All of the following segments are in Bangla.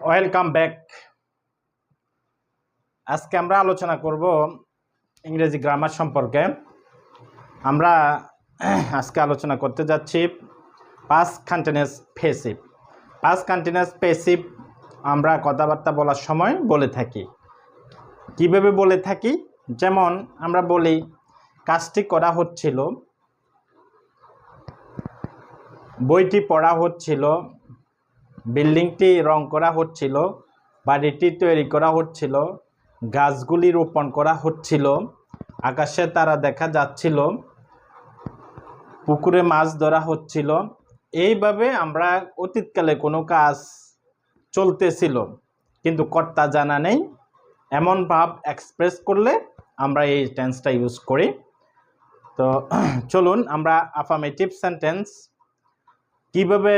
Welcome back. আজকে আমরা আলোচনা করব ইংরেজি গ্রামার সম্পর্কে। আমরা আজকে আলোচনা করতে যাচ্ছি past continuous passive. Past continuous passive আমরা কথাবার্তা বলার সময় বলে থাকি। কিভাবে বলে থাকি? যেমন আমরা বলি কাজটি করা হচ্ছিল, বইটি পড়া হচ্ছিল, বিল্ডিংটি রং করা হচ্ছিল, বাড়িটি তৈরি করা হচ্ছিল, গাছগুলি রোপণ করা হচ্ছিল, আকাশে তারা দেখা যাচ্ছিল, পুকুরে মাছ ধরা হচ্ছিল। এইভাবে আমরা অতীতকালে কোনো কাজ চলতেছিল কিন্তু কর্তা জানা নেই এমন ভাব এক্সপ্রেস করলে আমরা এই টেন্সটা ইউজ করি। তো চলুন আমরা অ্যাফার্মেটিভ সেন্টেন্স কিভাবে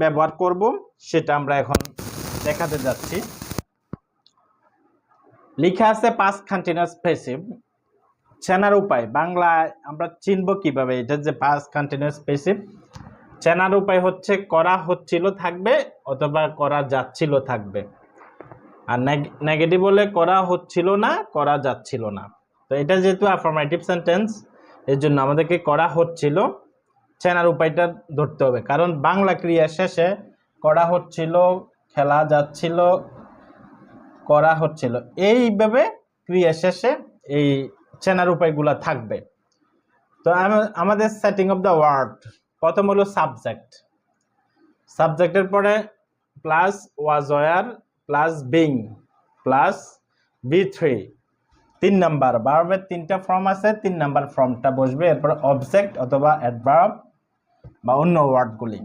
ব্যবহার করব সেটা আমরা এখন দেখাতে যাচ্ছি। লেখা আছে পাস্ট কন্টিনিউয়াস প্যাসিভ। চেনার উপায় বাংলায় আমরা চিনব কিভাবে এটা যে পাস্ট কন্টিনিউয়াস প্যাসিভ? চেনার উপায় হচ্ছে করা হচ্ছিল থাকবে অথবা করা যাচ্ছিল থাকবে, আর নেগেটিভ বলে করা হচ্ছিল না, করা যাচ্ছিল না। তো এটা যেহেতু অ্যাফার্মেটিভ সেন্টেন্স এর জন্য আমাদেরকে করা হচ্ছিল চেনার উপায়টা ধরতে হবে, কারণ বাংলা ক্রিয়া শেষে করা হচ্ছিল, খেলা যাচ্ছিল, করা হচ্ছিল, এইভাবে ক্রিয়া শেষে এই চেনার উপায়গুলো থাকবে। তো আমাদের সেটিং অফ দ্য ওয়ার্ড প্রথম হলো সাবজেক্ট। সাবজেক্টের পরে plus was were plus being plus B3। 3 number ভার্বের 3টা ফর্ম আছে, 3 নাম্বার ফর্মটা বসবে, এরপর অবজেক্ট অথবা অ্যাডভার্ব বা অন্য ওয়ার্ডগুলি।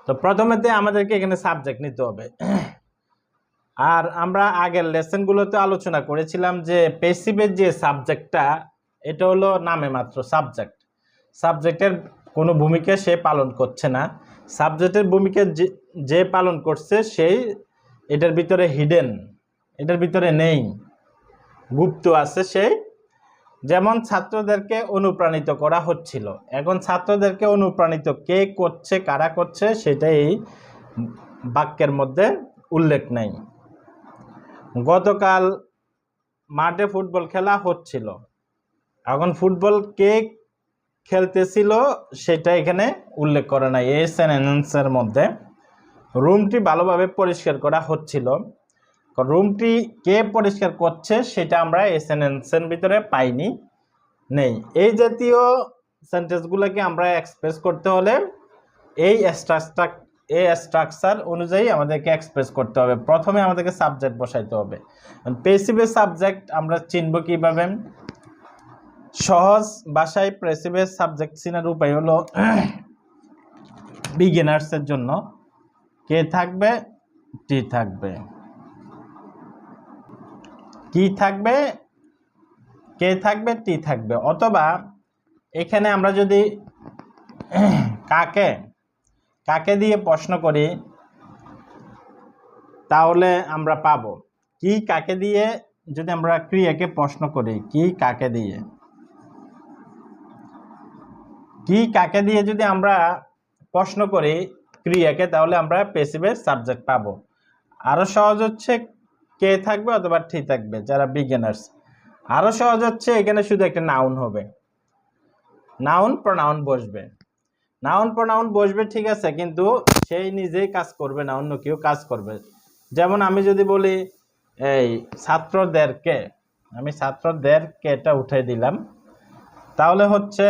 তো প্রথমেতে আমাদেরকে এখানে সাবজেক্ট নিতে হবে। আর আমরা আগের লেসনগুলোতে আলোচনা করেছিলাম যে প্যাসিভের যে সাবজেক্টটা এটা হলো নামে মাত্র সাবজেক্ট। সাবজেক্টের কোনো ভূমিকা সে পালন করছে না। সাবজেক্টের ভূমিকা যে পালন করছে সেই এটার ভিতরে হিডেন, এটার ভিতরে নেই, গুপ্ত আছে সেই। যেমন ছাত্রদেরকে অনুপ্রাণিত করা হচ্ছিল, এখন ছাত্রদেরকে অনুপ্রাণিত কে করছে, কারা করছে সেটাই বাক্যের মধ্যে উল্লেখ নেই। গতকাল মাঠে ফুটবল খেলা হচ্ছিল, এখন ফুটবল কে খেলতেছিল সেটা এখানে উল্লেখ করে নাই এই সেন্টেন্সের মধ্যে। রুমটি ভালোভাবে পরিষ্কার করা হচ্ছিল, রুমটি কে পরিষ্কার করছে সেটা আমরা এই সেন্টেন্সের ভিতরে পাইনি, নেই। এই জাতীয় সেন্টেন্সগুলোকে আমরা এক্সপ্রেস করতে হলে এই স্ট্রাকচার অনুযায়ী আমাদেরকে এক্সপ্রেস করতে হবে। প্রথমে আমাদেরকে সাবজেক্ট বসাইতে হবে। প্যাসিভের সাবজেক্ট আমরা চিনব কিভাবে? সহজ ভাষায় প্যাসিভের সাবজেক্ট চিনার উপায় হলো বিগিনার্সের জন্য কে থাকবে, টি থাকবে, কি থাকবে, কে থাকবে, টি থাকবে। অথবা এখানে আমরা যদি কাকে দিয়ে প্রশ্ন করি তাহলে আমরা পাবো কি কাকে দিয়ে। যদি আমরা ক্রিয়াকে প্রশ্ন করি কি কাকে দিয়ে, কি কাকে দিয়ে যদি আমরা প্রশ্ন করি ক্রিয়াকে, তাহলে আমরা প্যাসিভের সাবজেক্ট পাবো। আরো সহজ হচ্ছে কে থাকবে অথবা টি থাকবে যারা বিগিনার্স। আরো সহজ হচ্ছে এখানে শুধু একটা নাউন হবে, নাউন প্রোনাউন বসবে, নাউন প্রোনাউন বসবে, ঠিক আছে, কিন্তু সেই নিজেই কাজ করবে না, অন্য কেউ কাজ করবে। যেমন আমি যদি বলি এই ছাত্রদেরকে, আমি ছাত্রদেরকেটা উঠে দিলাম, তাহলে হচ্ছে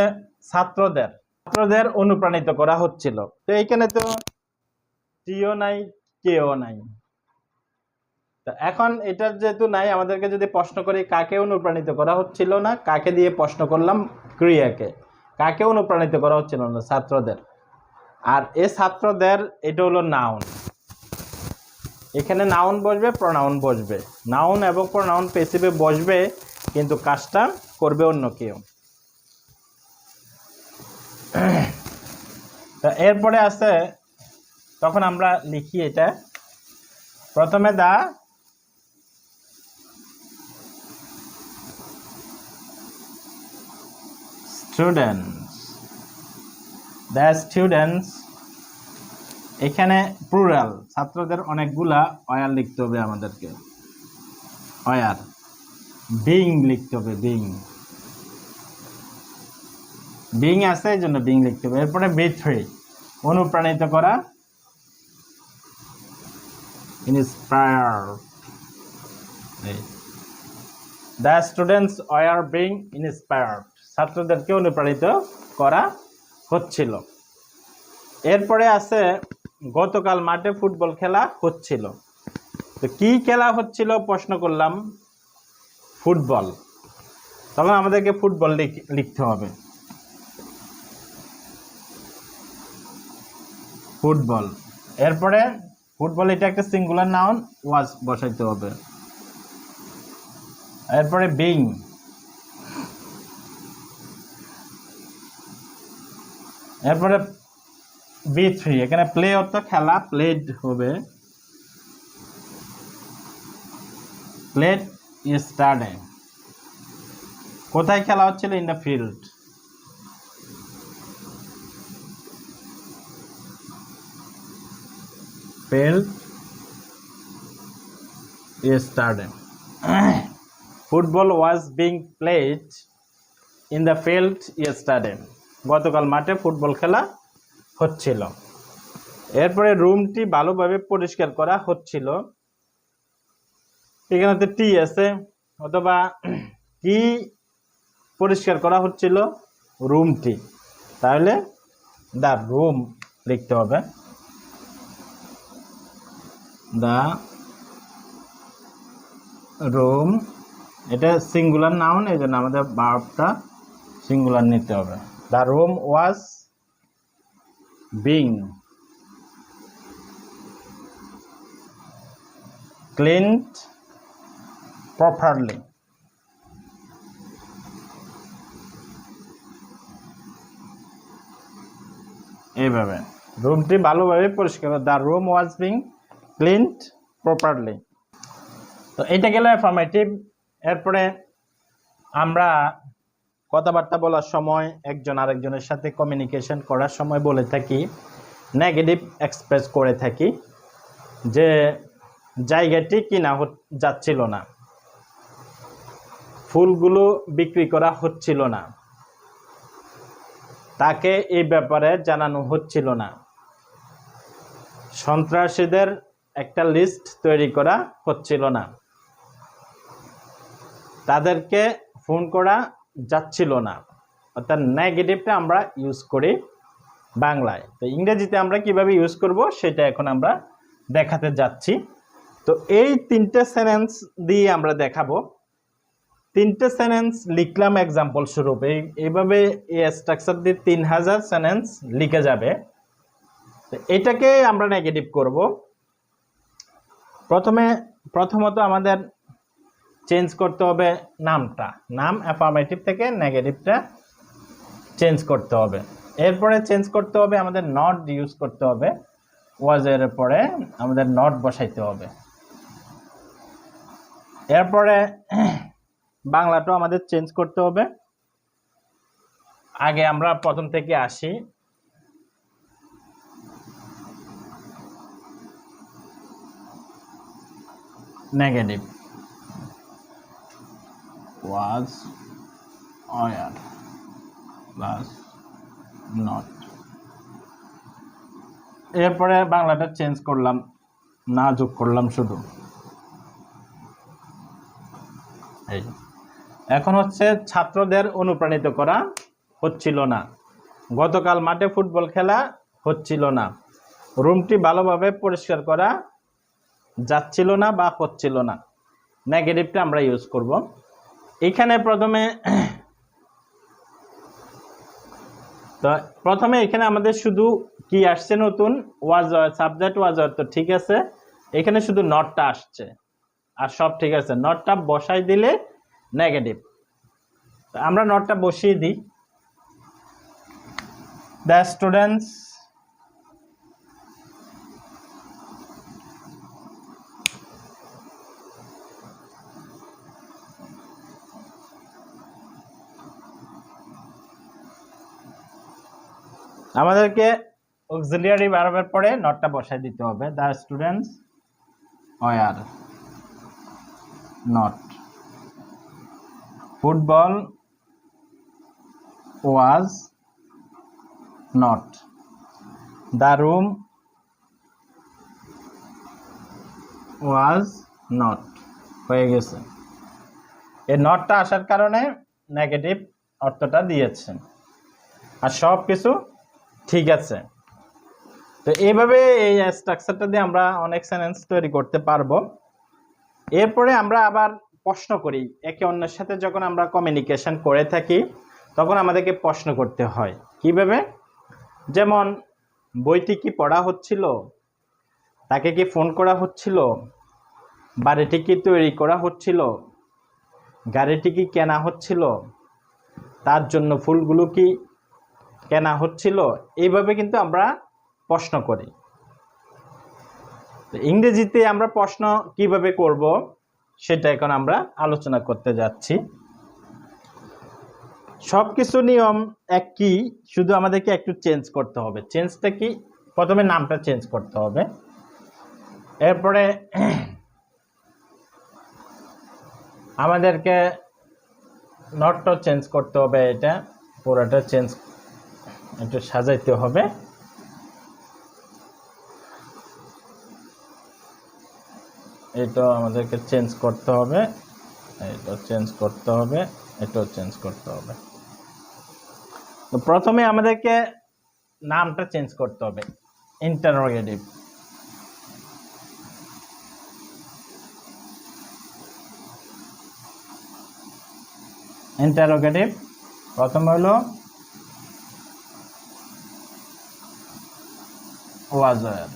ছাত্রদের অনুপ্রাণিত করা হচ্ছিল। তো এইখানে তো টিও নাই, কেও নাই। তো এখন এটার যেহেতু নাই, আমাদেরকে যদি প্রশ্ন করি কাকে অনুপ্রাণিত করা হচ্ছিল না, কাকে দিয়ে প্রশ্ন করলাম ক্রিয়াকে, কাকে অনুপ্রাণিত করা হচ্ছিল না, ছাত্রদের। আর এই ছাত্রদের এটা হলো নাউন, এখানে নাউন বসবে, প্রোনাউন বসবে, নাউন এবং প্রোনাউন প্যাসিভে বসবে, কিন্তু কাজটা করবে অন্য কেউ। তো এরপরে আছে, তখন আমরা লিখি এটা প্রথমে দা স্টুডেন্টস এখানে প্লুরাল, ছাত্রদের অনেকগুলা ওয়ার লিখতে হবে আমাদেরকে, ওয়ার। বিং লিখতে হবে, বিং, বিং আছে এই জন্য বিং লিখতে হবে। এরপরে B3, অনুপ্রাণিত করা, inspire. The students were being inspired, ছাত্রদেরকে অনুপ্রাণিত করা হচ্ছিল। এরপরে আছে গতকাল মাঠে ফুটবল খেলা হচ্ছিল। তো কি খেলা হচ্ছিল প্রশ্ন করলাম, ফুটবল। তখন আমাদেরকে ফুটবল লিখতে হবে, ফুটবল। এরপরে ফুটবল এটা একটা সিঙ্গুলার নাউন, ওয়াজ বসাইতে হবে। এরপরে বিং, এরপরে B3, এখানে প্লে অর্থ খেলা, প্লেড হবে, প্লেড ইয়েস্টারডে, কোথায় খেলা হচ্ছিল, in the field, field yesterday. Football was being played in the field yesterday, গতকাল মাঠে ফুটবল খেলা হচ্ছিল। এরপরে রুমটি ভালোভাবে পরিষ্কার করা হচ্ছিল, এখানে টি আছে, অথবা কি পরিষ্কার করা হচ্ছিল, রুমটি, তাহলে দ্য রুম লিখতে হবে, দ্য রুম। এটা সিঙ্গুলার নাউন, এই জন্য আমাদের ভার্বটা সিঙ্গুলার নিতে হবে। The room was being cleaned properly. এইভাবে রুমটি ভালোভাবে পরিষ্কার, the room was being cleaned properly. তো এটা গেল অ্যাফার্মেটিভ। এরপরে আমরা কথাবার্তা বলার সময়, একজন আরেকজনের সাথে কমিউনিকেশন করার সময় বলে থাকি, নেগেটিভ এক্সপ্রেস করে থাকি, যে জায়গাটি কিনা যাচ্ছিল না, ফুলগুলো বিক্রি করা হচ্ছিল না, তাকে এই ব্যাপারে জানানো হচ্ছিল না, সন্ত্রাসীদের একটা লিস্ট তৈরি করা হচ্ছিল না, তাদেরকে ফোন করা যাচ্ছিল না। অর্থাৎ নেগেটিভটা আমরা ইউজ করি বাংলায়। তো ইংরেজিতে আমরা কিভাবে ইউজ করব সেটা এখন আমরা দেখাতে যাচ্ছি। তো এই তিনটে সেন্টেন্স দিয়ে আমরা দেখাবো। তিনটে সেন্টেন্স লিখলাম এক্সাম্পল স্বরূপ। এইভাবে এই স্ট্রাকচার দিয়ে 3000 সেন্টেন্স লিখে যাবে। তো এটাকে আমরা নেগেটিভ করব। প্রথমত আমাদের চেঞ্জ করতে হবে নামটা, নাম অ্যাফার্মেটিভ থেকে নেগেটিভটা চেঞ্জ করতে হবে। এরপরে চেঞ্জ করতে হবে আমাদের নট ইউজ করতে হবে, ওয়াজের পরে আমাদের নট বসাইতে হবে। এরপরে বাংলাটাও আমাদের চেঞ্জ করতে হবে। আগে আমরা প্রথম থেকে আসি। Negative was were plus not। এরপরে বাংলাটা চেঞ্জ করলাম, না যোগ করলাম শুধু। এই এখন হচ্ছে ছাত্রদের অনুপ্রাণিত করা হচ্ছিল না, গতকাল মাঠে ফুটবল খেলা হচ্ছিল না, রুমটি ভালোভাবে পরিষ্কার করা যাচ্ছিল না বা হচ্ছিল না। নেগেটিভটা আমরা ইউজ করব। এখানে প্রথমে এখানে আমাদের শুধু কি আসছে নতুন, ওয়াজ, সাবজেক্ট ওয়াজ, তো ঠিক আছে। এখানে শুধু নটটা আসছে, আর সব ঠিক আছে। নটটা বসাই দিলে নেগেটিভ, আমরা নটটা বসিয়ে দিই। দ্য স্টুডেন্টস আমাদেরকে অক্সিলিয়ারি ভার্বের পরে নটটা বসাই দিতে হবে। The students were not, football was not, the room was not. হয়ে গেছে। এই নটটা আসার কারণে নেগেটিভ অর্থটা দিয়েছেন, আর সব কিছু ঠিক আছে। তো এইভাবে এই স্ট্রাকচারটা দিয়ে আমরা অনেক সেন্টেন্স তৈরি করতে পারবো। এরপরে আমরা আবার প্রশ্ন করি, একে অন্যের সাথে যখন আমরা কমিউনিকেশন করে থাকি তখন আমাদেরকে প্রশ্ন করতে হয়। কিভাবে? যেমন বইটি কি পড়া হচ্ছিল, তাকে কি ফোন করা হচ্ছিল, বাড়িটি কি তৈরি করা হচ্ছিল, গাড়িটি কি কেনা হচ্ছিল, তার জন্য ফুলগুলো কি কেনা হচ্ছিল। এইভাবে কিন্তু আমরা প্রশ্ন করি। ইংরেজিতে আমরা প্রশ্ন কিভাবে করব সেটা এখন আমরা আলোচনা করতে যাচ্ছি। সবকিছু নিয়ম একই, শুধু আমাদেরকে একটু চেঞ্জ করতে হবে। চেঞ্জটা কি? প্রথমে নামটা চেঞ্জ করতে হবে, এরপরে আমাদেরকে নটটা চেঞ্জ করতে হবে, এটা পুরোটা চেঞ্জ একটু সাজাইতে হবে। এটা আমাদেরকে চেঞ্জ করতে হবে, এটা চেঞ্জ করতে হবে, এটাও চেঞ্জ করতে হবে। তো প্রথমে আমাদেরকে নামটা চেঞ্জ করতে হবে। ইন্টারোগেটিভ, ইন্টারোগেটিভ প্রথম হলো was were,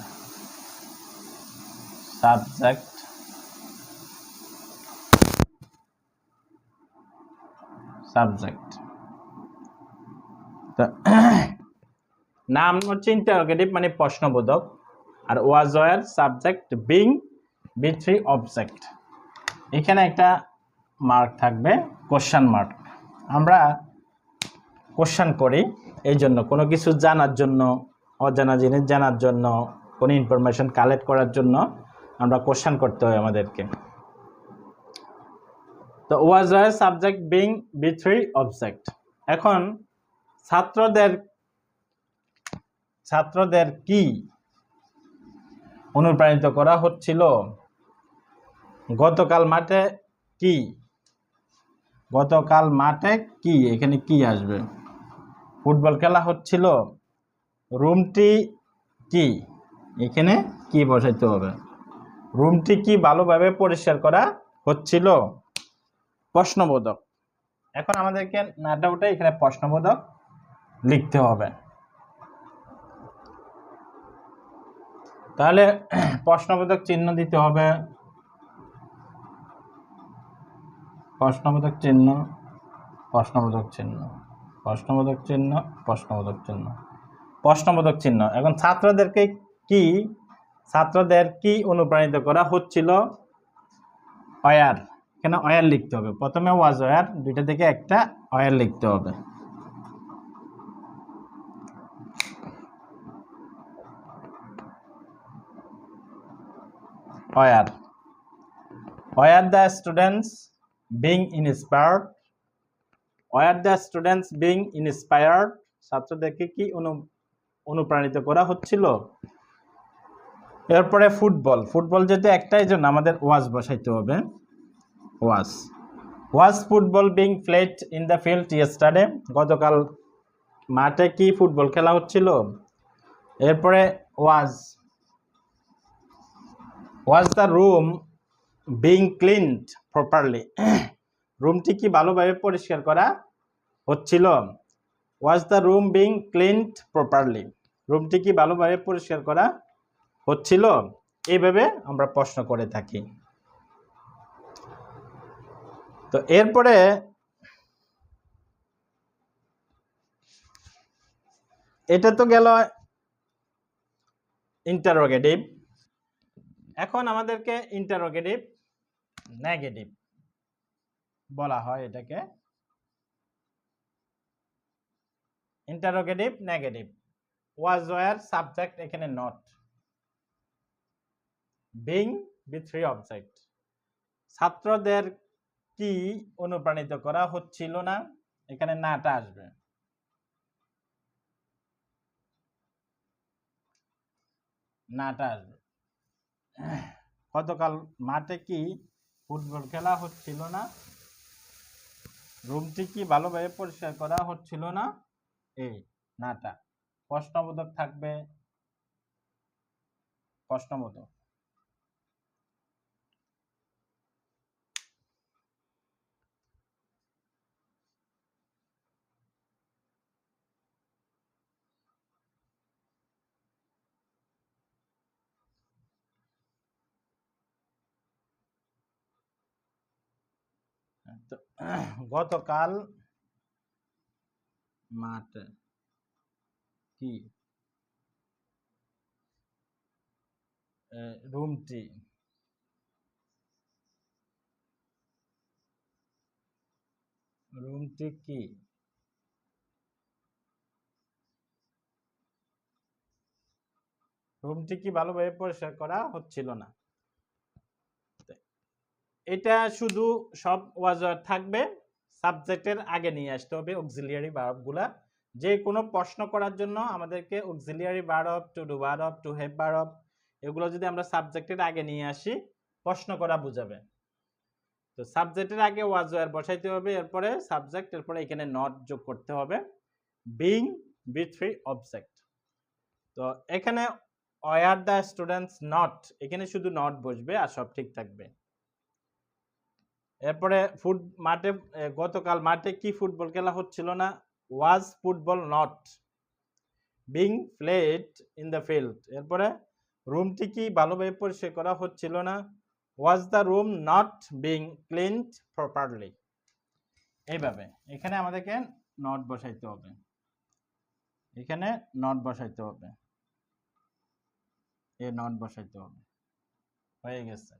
সাবজেক্ট সাবজেক্ট। তো নাম হচ্ছে ইন্টারোগেটিভ মানে প্রশ্নবোধক, আর was were subject, being B3 object. এখানে একটা মার্ক থাকবে, কোশ্চেন মার্ক। আমরা কোশ্চেন করি এই জন্য, কোনো কিছু জানার জন্য, অজানা জিনিস জানার জন্য, কোনো ইনফরমেশন কালেক্ট করার জন্য আমরা কোশ্চেন করতে হয় আমাদেরকে। তো was were subject, being B3 object. এখন ছাত্রদের কি অনুপ্রাণিত করা হচ্ছিল? গতকাল মাঠে কি, গতকাল মাঠে কি, এখানে কি আসবে? ফুটবল খেলা হচ্ছিল। রুমটি কি, এখানে কি বসাইতে হবে? রুমটি কি ভালোভাবে পরিষ্কার করা হচ্ছিল? প্রশ্নবোধক। এখন আমাদেরকে নাটা উঠে এখানে প্রশ্নবোধক লিখতে হবে। তাহলে প্রশ্নবোধক চিহ্ন দিতে হবে, প্রশ্নবোধক চিহ্ন, প্রশ্নবোধক চিহ্ন, প্রশ্নবোধক চিহ্ন, প্রশ্নবোধক চিহ্ন, প্রশ্নবোধক চিহ্ন। এখন ছাত্রদের কি অনুপ্রাণিত করা হচ্ছিল? ওয়ার, এখানে ওয়ার লিখতে হবে। প্রথমে ওয়াজ ওয়ার, দুইটা থেকে একটা ওয়ার লিখতে হবে। Were the students being inspired, were the students being inspired, ছাত্রদেরকে কি অনুপ্রাণিত করা হচ্ছিল? এরপরে ফুটবল যেহেতু একটাই জন্য আমাদের ওয়াজ বসাইতে হবে। Was football being played in the field yesterday, গতকাল মাঠে কি ফুটবল খেলা হচ্ছিল? এরপরে was the room being cleaned properly, রুমটি কি ভালোভাবে পরিষ্কার করা হচ্ছিল? Was the room being cleaned properly, রুমটি কি ভালোভাবে পরিষ্কার করা হচ্ছিল? এইভাবে আমরা প্রশ্ন করে থাকি। তো এরপরে এটা তো গেল ইন্টারোগেটিভ। এখন আমাদেরকে ইন্টারোগেটিভ নেগেটিভ বলা হয়, এটাকে interrogative negative. Was were subject এখানে not, being V three object. ছাত্রদের কি অনুপ্রাণিত করা হচ্ছিল না, এখানে নাটা আসবে। নাটা আসবে। গতকাল মাঠে কি ফুটবল খেলা হচ্ছিল না, রুমটি কি ভালোভাবে পরিষ্কার করা হচ্ছিল না, এই নাটা। প্রশ্নবোধক থাকবে, প্রশ্নবোধক। গতকাল মাঠে কি রুমটি কি ভালোভাবে পরিষ্কার করা হচ্ছিল না। এটা শুধু সব ওয়াজওয়ার থাকবে, সাবজেক্টের আগে নিয়ে আসতে হবে অক্সিলিয়ারি ভার্বগুলা। যে কোনো প্রশ্ন করার জন্য আমাদেরকে auxiliary verb, to do verb, to have verb এগুলো যদি আমরা সাবজেক্টের আগে নিয়ে আসি প্রশ্ন করা বুঝাবে। তো সাবজেক্টের আগে ওয়াজওয়ার বসাইতে হবে, এরপরে সাবজেক্ট, এরপরে এখানে নট যোগ করতে হবে, বিং বি থ্রি অবজেক্ট। তো এখানে ওয়ার দ্য স্টুডেন্টস নট, এখানে শুধু নট বসবে আর সব ঠিক থাকবে। এরপরে মাঠে গতকাল মাঠে কি ফুটবল খেলা হচ্ছিল না, was football not being played in the field. এরপরে রুমটি কি ভালোভাবে পরিষ্কার করা হচ্ছিল না, was the room not being cleaned properly. এইভাবে এখানে আমাদেরকে নট বসাইতে হবে, এখানে নট বসাইতে হবে, এ নট বসাইতে হবে। হয়ে গেছে।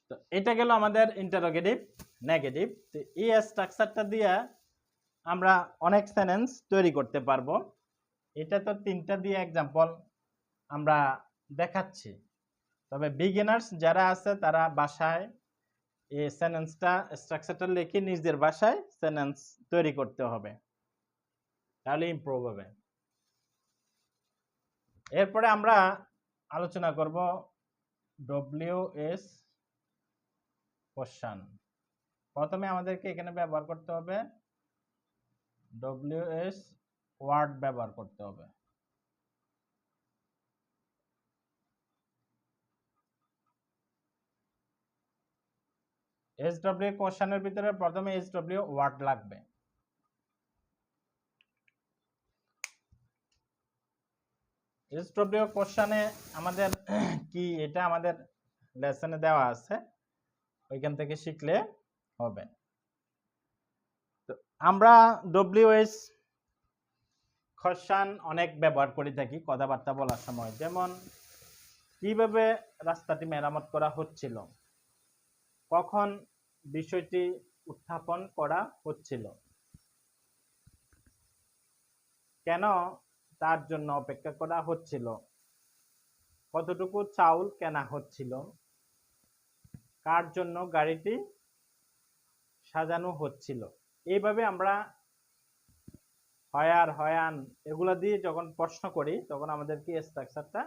তো এটা গেল আমাদের ইন্টারোগেটিভ নেগেটিভ। তো এই স্ট্রাকচারটা দিয়ে আমরা অনেক সেন্টেন্স তৈরি করতে পারবো। এটা তো তিনটা দিয়ে এক্সাম্পল আমরা দেখাচ্ছি, তবে বিগিনার্স যারা আছে তারা বাসায় এই সেন্টেন্সটা স্ট্রাকচারটা লিখে নিজের ভাষায় সেন্টেন্স তৈরি করতে হবে, তাহলে ইমপ্রুভ হবে। এরপরে আমরা আলোচনা করব WS কোশ্চেন। প্রথমে আমাদেরকে এখানে ব্যবহার করতে হবে WS ওয়ার্ড ব্যবহার করতে হবে। SW কোশ্চেনের ভিতরে প্রথমে SW ওয়ার্ড লাগবে। SW কোশ্চেনে আমাদের কি, এটা আমাদের লেসনে দেওয়া আছে, ওইখান থেকে শিখলে হবে। তো আমরা WS কোশ্চেন অনেক ব্যবহার করে থাকি কথাবার্তা বলার সময়, যেমন কিভাবে রাস্তাটি মেরামত করা হচ্ছিল, কখন বিষয়টি উত্থাপন করা হচ্ছিল, কেন তার জন্য অপেক্ষা করা হচ্ছিল, কতটুকু চাউল কেনা হচ্ছিল, কার জন্য গাড়িটি সাজানো হচ্ছিল। এইভাবে আমরা হয়ার, হয়ান এগুলা দিয়ে যখন প্রশ্ন করি তখন আমাদেরকে স্ট্রাকচারটা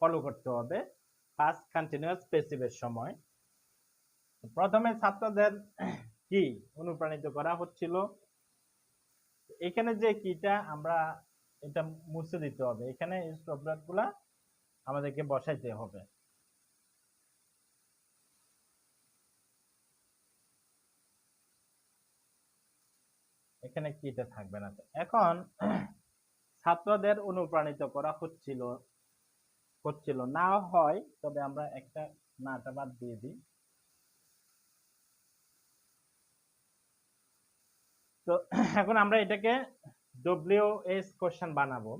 ফলো করতে হবে পাস্ট কন্টিনিউয়াস প্যাসিভের সময়। প্রথমে ছাত্রদের কি অনুপ্রাণিত করা হচ্ছিল, এখানে যে কিটা আমরা এটা মুছে দিতে হবে, এখানে স্টপগুলা আমাদেরকে বসাইতে হবে। এখানে কিটা থাকবে না। এখন ছাত্রদের অনুপ্রাণিত করা হচ্ছিল না হয়, তবে আমরা একটা নাটা বাদ দিয়ে দিই। তো এখন আমরা এটাকে WS কোশ্চেন বানাবো।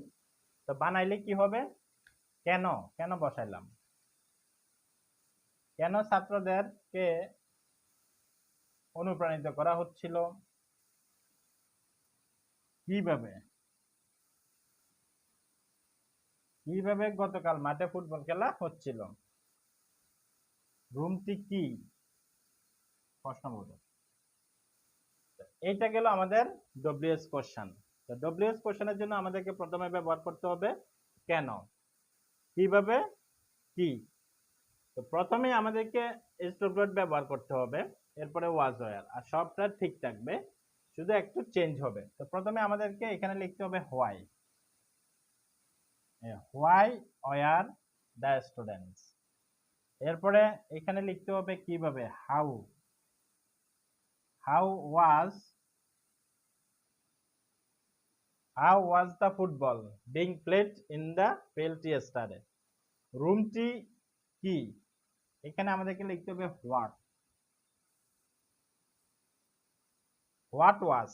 তো বানাইলে কি হবে, কেন কেন বসাইলাম, কেন ছাত্রদেরকে অনুপ্রাণিত করা হচ্ছিল, কিভাবে কিভাবে গতকাল মাঠে ফুটবল খেলা হচ্ছিল? রুমটি কি? প্রশ্নবোধক। এইটা গেল আমাদের ডব্লিউএস কোশ্চেন। তো ডব্লিউএস কোশ্চেনের জন্য আমাদেরকে প্রথমে ব্যবহার করতে হবে কেন, কিভাবে, কি। তো প্রথমে আমাদেরকে স্টপ ব্যবহার করতে হবে, এরপরে ওয়াজ ওয়ার, আর সবটা ঠিক থাকবে, শুধু একটু চেঞ্জ হবে। তো প্রথমে আমাদেরকে এখানে লিখতে হবে why. Why were the students. এরপরে এখানে লিখতে হবে কিভাবে, how. How was the football being played in the field yesterday? রুমটি কি? এখানে আমাদেরকে লিখতে হবে what. What was,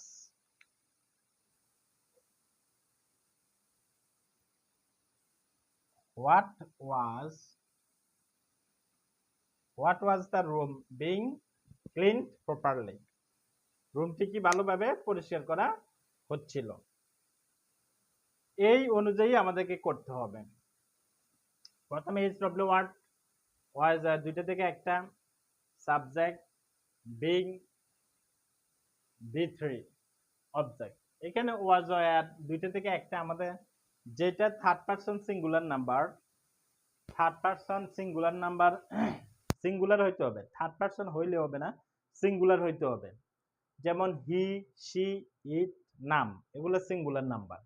what was the room being cleaned properly? রুমটি কি ভালোভাবে পরিষ্কার করা হচ্ছিল? এই অনুযায়ী আমাদেরকে করতে হবে। প্রথমে HW ওয়ার্ড ওয়াজ দুইটা থেকে একটা, সাবজেক্ট বিং B3 অবজেক্ট। এখানে ওয়াজ ওয়ার দুইটা থেকে একটা, আমাদের যেটা third person singular number, singular হইতে হবে, থার্ড পারসন হইলে হবে না, সিঙ্গুলার হইতে হবে। যেমন হি, শি, ইট, নাম, এগুলো সিঙ্গুলার নাম্বার।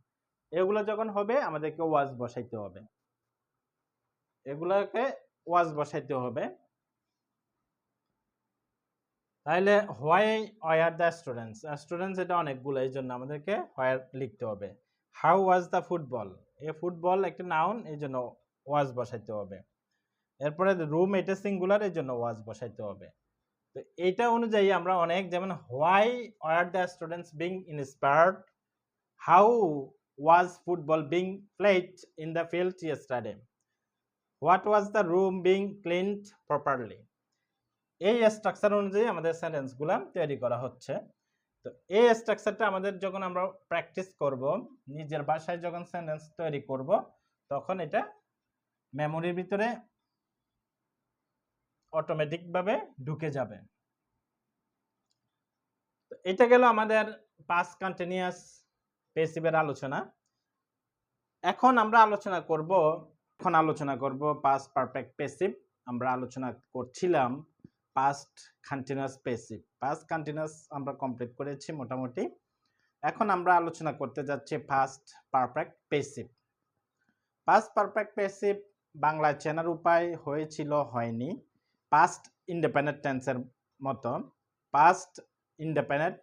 এগুলো যখন হবে আমাদেরকে ওয়াজ বসাইতে হবে, এগুলোকে ওয়াজ বসাইতে হবে। তাহলে হোয়াই ওয়ার দ্য স্টুডেন্টস এটা অনেকগুলো, এই জন্য আমাদেরকে হোয়ার লিখতে হবে। How was the football, football একটা নাউন, এই জন্য ওয়াজ বসাইতে হবে। এরপরে রুম এটা সিঙ্গুলার, এই জন্য ওয়াজ বসাইতে হবে। তো এইটা অনুযায়ী আমরা অনেক, যেমন why were the students being inspired, how was football being played in the field yesterday, what was the room being cleaned properly. এই স্ট্রাকচার অনুযায়ী আমাদের সেন্টেন্সগুলো তৈরি করা হচ্ছে। তো এই স্ট্রাকচারটা আমাদের যখন আমরা প্র্যাকটিস করব, নিজের ভাষায় যখন সেন্টেন্স তৈরি করব, তখন এটা মেমোরির ভিতরে অটোমেটিক ভাবে ঢুকে যাবে। এটা গেল আমাদের পাস্ট কন্টিনিউয়াস পেসিভের আলোচনা। এখন আমরা আলোচনা করব পাস্ট পারফেক্ট পেসিভ। আমরা আলোচনা করছিলাম past continuous passive. Past continuous আমরা কমপ্লিট করেছি মোটামুটি। এখন আমরা আলোচনা করতে যাচ্ছি past perfect passive. Past perfect passive বাংলায় চেনার উপায় হয়েছিল, হয়নি, পাস্ট ইন্ডিপেন্ডেন্ট টেন্সের মতো, পাস্ট ইন্ডিপেন্ডেন্ট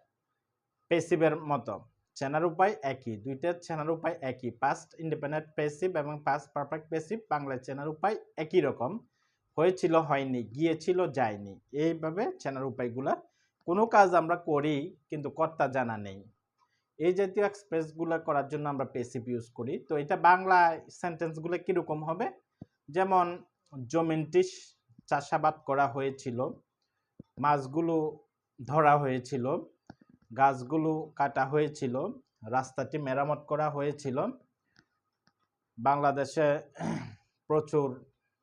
পেসিভের মতো। চেনার উপায় একই, দুইটার চেনার উপায় একই। পাস্ট ইন্ডিপেন্ডেন্ট পেসিভ এবং পাস্ট পারফেক্ট পেসিভ বাংলায় চেনার উপায় একই রকম। হয়েছিল, হয়নি, গিয়েছিল, যায়নি, এইভাবে চেনার উপায়গুলা। কোনো কাজ আমরা করি কিন্তু কর্তা জানা নেই, এই জাতীয় এক্সপ্রেসগুলো করার জন্য আমরা পেসিভ ইউজ করি। তো এটা বাংলা সেন্টেন্সগুলো কিরকম হবে, যেমন জমিনটি চাষাবাদ করা হয়েছিল, মাছগুলো ধরা হয়েছিল, গাছগুলো কাটা হয়েছিল, রাস্তাটি মেরামত করা হয়েছিল, বাংলাদেশে প্রচুর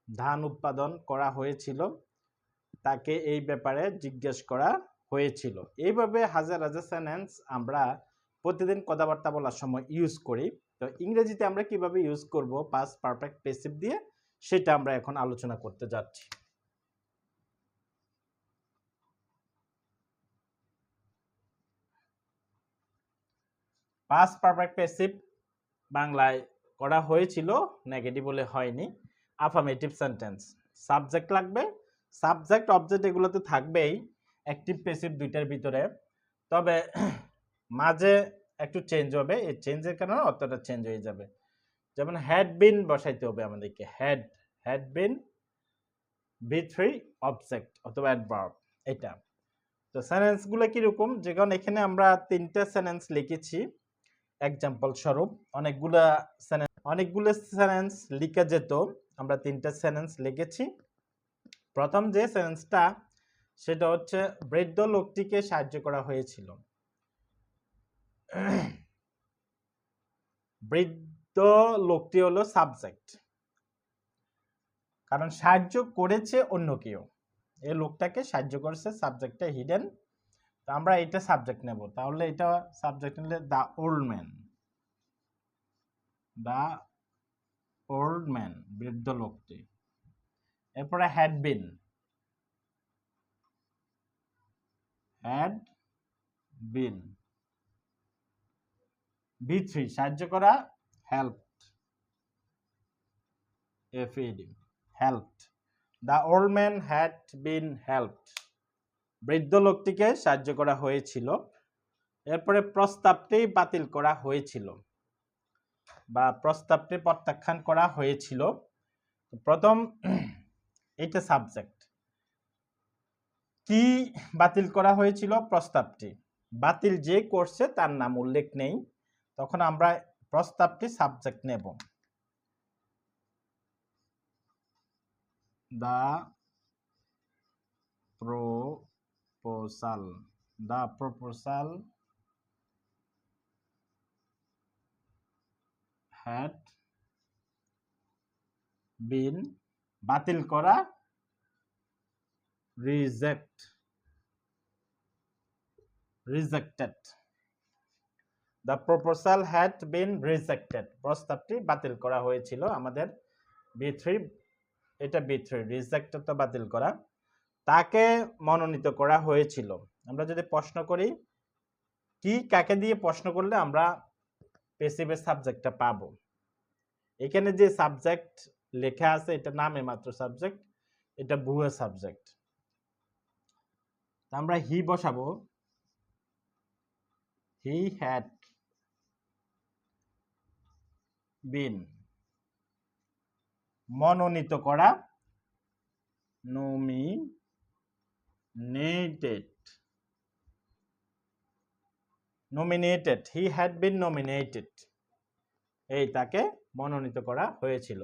ধান উৎপাদন করা হয়েছিল, তাকে এই ব্যাপারে জিজ্ঞেস করা হয়েছিল। এইভাবে হাজার হাজার সেন্টেন্স আমরা প্রতিদিন কথাবার্তা বলার সময় ইউজ করি। তো ইংরেজিতে আমরা কিভাবে ইউজ করব পাস্ট পারফেক্ট পেসিভ দিয়ে, সেটা আমরা এখন আলোচনা করতে যাচ্ছি। পাস্ট পারফেক্ট পেসিভ বাংলায় করা হয়েছিল, নেগেটিভ বলে হয়নি। আফার্মেটিভ সেন্টেন্স, সাবজেক্ট লাগবে, সাবজেক্ট অবজেক্ট এগুলো তো থাকবেই অ্যাক্টিভ প্যাসিভ দুইটার ভিতরে, তবে মাঝে একটু চেঞ্জ হবে, এই চেঞ্জের কারণে অর্থটা চেঞ্জ হয়ে যাবে। যেমন হ্যাড বিন বসাইতে হবে আমাদেরকে, হ্যাড বিন V3 অবজেক্ট অথবা অ্যাডভার্ব এটা। তো সেন্টেন্সগুলো কিরকম, যেমন এখানে আমরা তিনটা সেন্টেন্স লিখেছি এক্সাম্পল স্বরূপ, অনেকগুলো সেন্টেন্স লিখা যেত, আমরা তিনটা সেন্টেন্স লিখেছি। প্রথম যে সেন্টেন্সটা সেটা হচ্ছে বৃদ্ধ লোকটিকে সাহায্য করা হয়েছিল। তো লোকটি হলো সাবজেক্ট, কারণ সাহায্য করেছে অন্য কেউ, এই লোকটাকে সাহায্য করেছে, সাবজেক্টটা হিডেন। তো আমরা এটা সাবজেক্ট নেব, তাহলে এটা সাবজেক্ট নিলে the old man, the old man বৃদ্ধ লোকটি। এরপরে had been, had been B3 সাহায্য করা, help, FED helped, the old man had been helped, বৃদ্ধ লোকটিকে সাহায্য করা হয়েছিল। এরপরে প্রস্তাবটি বাতিল করা হয়েছিল বা প্রস্তাবটি প্রত্যাখ্যান করা হয়েছিল। প্রথম এটা সাবজেক্ট, কি বাতিল করা হয়েছিল? প্রস্তাবটি। বাতিল যে করছে তার নাম উল্লেখ নেই, তখন আমরা প্রস্তাবটি সাবজেক্ট নেব। The proposal, the proposal had been বাতিল করা, rejected, the proposal had been rejected, প্রস্তাবটি বাতিল করা হয়েছিল। আমাদের B3, এটা B3, রিজেক্টেড তো বাতিল করা। তাকে মনোনীত করা হয়েছিল। আমরা যদি প্রশ্ন করি কি কাকে দিয়ে প্রশ্ন করলে আমরা প্যাসিভের সাবজেক্টটা পাবো, এখানে যে সাবজেক্ট লেখা আছে এটা নামে মাত্র সাবজেক্ট, এটা ভুয়া সাবজেক্ট। আমরা হি বসাবো, হি হ্যাড বিন মনোনীত করা, nominated, he had been nominated, এই তাকে মনোনীত করা হয়েছিল।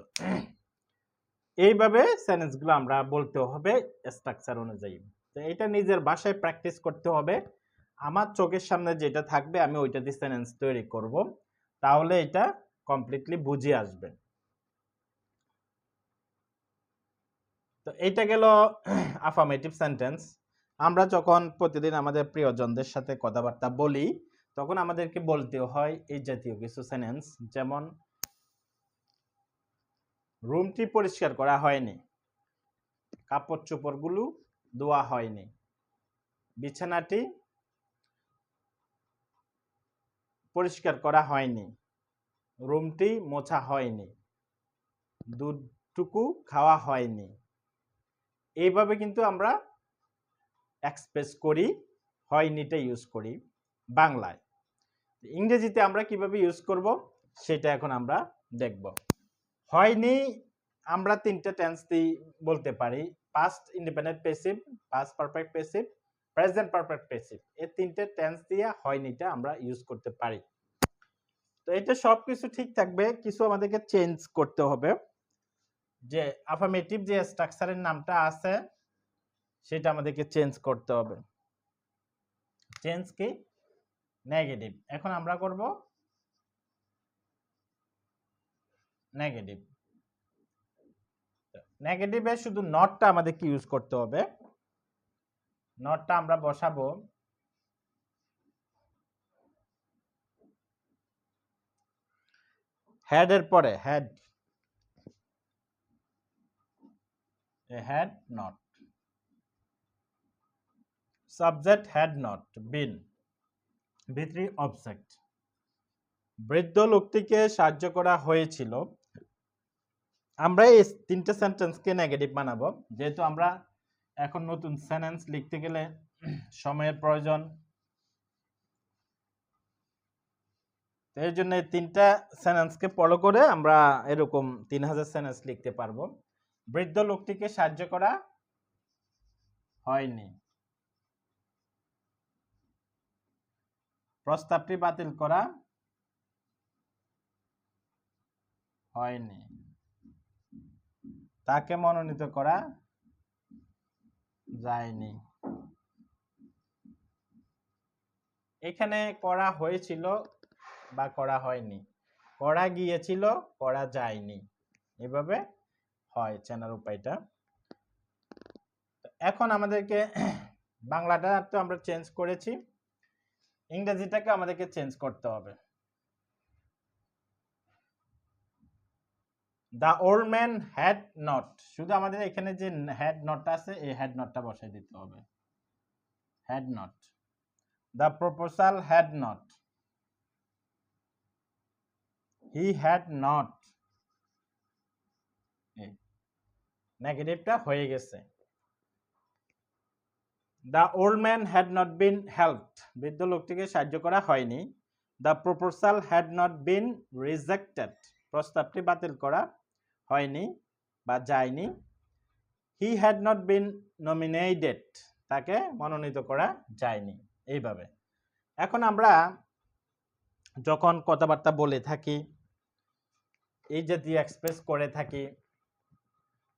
এইভাবে সেন্টেন্সগুলো আমরা বলতে হবে স্ট্রাকচার অনুযায়ী। তো এটা নিজের ভাষায় প্র্যাকটিস করতে হবে। আমার চোখের সামনে যেটা থাকবে আমি ওইটা দিয়ে সেন্টেন্স তৈরি করব, তাহলে এটা কমপ্লিটলি বুঝে আসবে। তো এইটা গেল আফার্মেটিভ সেন্টেন্স। আমরা যখন প্রতিদিন আমাদের প্রিয়জনদের সাথে কথাবার্তা বলি তখন আমাদেরকে বলতে হয় এই জাতীয় কিছু সেন্টেন্স, যেমন রুমটি পরিষ্কার করা হয়নি, কাপড় চোপড়গুলো ধোয়া হয়নি, বিছানাটি পরিষ্কার করা হয়নি, রুমটি মোছা হয়নি, দুধটুকু খাওয়া হয়নি। এইভাবে কিন্তু আমরা এক্সপ্রেস করি, হয়নিটা ইউজ করি বাংলায়। ইংরেজিতে আমরা কিভাবে ইউজ করব সেটা এখন আমরা দেখব। হয়নি আমরা তিনটা টেন্স দিয়ে বলতে পারি, past independent passive, past perfect passive, present perfect passive. এই তিনটে টেন্স দিয়ে হয়নিটা আমরা ইউজ করতে পারি। তো এটা সবকিছু ঠিক থাকবে, কিছু আমাদেরকে চেঞ্জ করতে হবে। যে আফার্মেটিভ যে স্ট্রাকচারের নামটা আছে সেটা আমাদেরকে চেঞ্জ করতে হবে। চেঞ্জ কি? নেগেটিভ। এখন আমরা করব নেগেটিভ। নেগেটিভে শুধু নটটা আমাদেরকে ইউজ করতে হবে। নটটা আমরা বসাবো হ্যাড এর পরে, had, had not, subject had not bin, B3 object. বৃদ্ধ লোকটিকে সাহায্য করা হয়েছিল। আমরা এই তিনটে সেন্টেন্সকে নেগেটিভ বানাবো, যেহেতু আমরা এখন নতুন সেন্টেন্স লিখতে গেলে সময়ের প্রয়োজন, এর জন্য তিনটা সেন্টেন্সকে ফলো করে আমরা এরকম 3000 সেন্টেন্স লিখতে পারবো। বৃদ্ধ লোকটিকে সাহায্য করা হয়নি, প্রস্তাবটি বাতিল করা হয়নি, তাকে মনোনীত করা যায়নি। এখানে করা হয়েছিল বা করা হয়নি, করা গিয়েছিল, করা যায়নি, এভাবে হয় চেনার উপায়টা। এখন আমাদেরকে বাংলাটা তো আমরা চেঞ্জ করেছি, ইংরেজিটাকে আমাদেরকে চেঞ্জ করতে হবে। The old man had not, শুধু আমাদের এখানে যে হ্যাড নটটা আছে এই হ্যাড নটটা বসাই দিতে হবে। Had not, the proposal had not, he had not, নেগেটিভটা হয়ে গেছে। The old man had not been helped, বৃদ্ধ লোকটিকে সাহায্য করা হয়নি। The proposal had not been rejected, প্রস্তাবটি বাতিল করা হয়নি বা যায়নি। He had not been nominated, তাকে মনোনীত করা যায়নি। এইভাবে এখন আমরা যখন কথাবার্তা বলে থাকি, এই জাতীয় এক্সপ্রেস করে থাকি,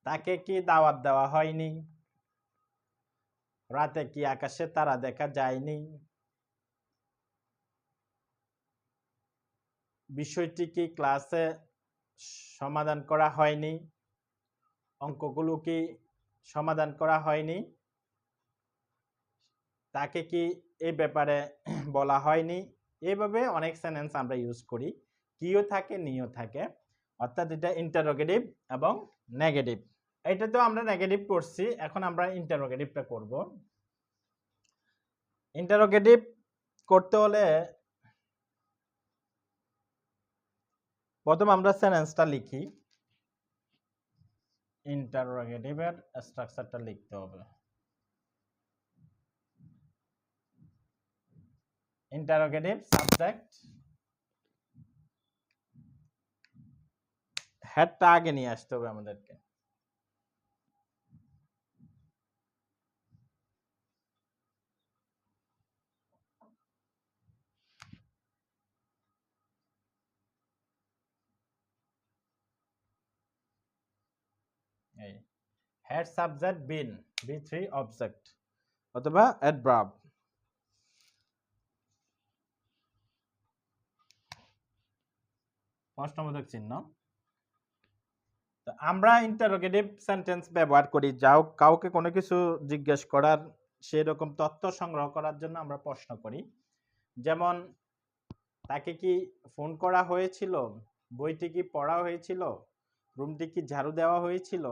তাকে কি দাওয়াত দেওয়া হয়নি, রাতে কি আকাশে তারা দেখা যায়নি, বিষয়টি কি ক্লাসে সমাধান করা হয়নি, অঙ্কগুলো কি সমাধান করা হয়নি, তাকে কি এই ব্যাপারে বলা হয়নি। এইভাবে অনেক সেন্টেন্স আমরা ইউজ করি, কিও থাকে নিও থাকে, অর্থাৎ এটা ইন্টারোগেটিভ এবং নেগেটিভ। এটা তো আমরা নেগেটিভ করছি, এখন আমরা ইন্টারোগেটিভটা করব। ইন্টারোগেটিভ করতে হলে প্রথম আমরা সেন্টেন্সটা লিখি, ইন্টারোগেটিভের স্ট্রাকচারটা লিখতে হবে। ইন্টারোগেটিভ সাবজেক্ট, হ্যাডটা আগে নিয়ে আসতে হবে আমাদেরকে। এই হ্যাড সাবজেক্ট বিন, বি3 অবজেক্ট অথবা অ্যাডভার্ব। প্রশ্নবোধক চিহ্ন। তো আমরা ইন্টারোগেটিভ সেন্টেন্স ব্যবহার করি যাও কাউকে কোনো কিছু জিজ্ঞেস করার, সেই রকম তথ্য সংগ্রহ করার জন্য আমরা প্রশ্ন করি। যেমন তাকে কি ফোন করা হয়েছিল, বইটি কি পড়া হয়েছিল, রুমটি কি ঝাড়ু দেওয়া হয়েছিল,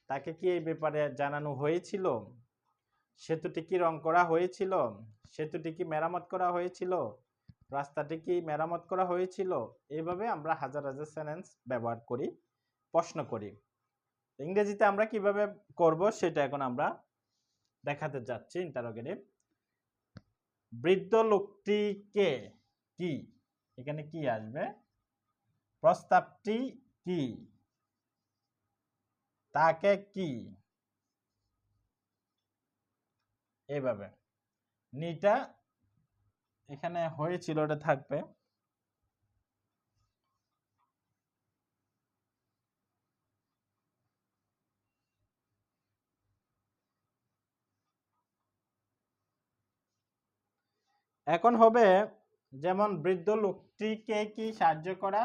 তাকে কি এই ব্যাপারে জানানো হয়েছিল, সেতুটি কি রং করা হয়েছিল, সেতুটি কি মেরামত করা হয়েছিল, রাস্তাটি কি মেরামত করা হয়েছিল। এইভাবে আমরা হাজার হাজার সেন্টেন্স ব্যবহার করি, প্রশ্ন করি। ইংরেজিতে আমরা কিভাবে করব সেটা এখন আমরা দেখাতে যাচ্ছি। ইন্টারোগেটিভ, বৃদ্ধ লোকটিকে কি, এখানে কি আসবে, প্রস্তাবটি কি, তাকে কি, এইভাবে নিটা এখানে হয়েছিল ওটা থাকবে। এখন হবে যেমন বৃদ্ধ লোকটিকে কি সাহায্য করা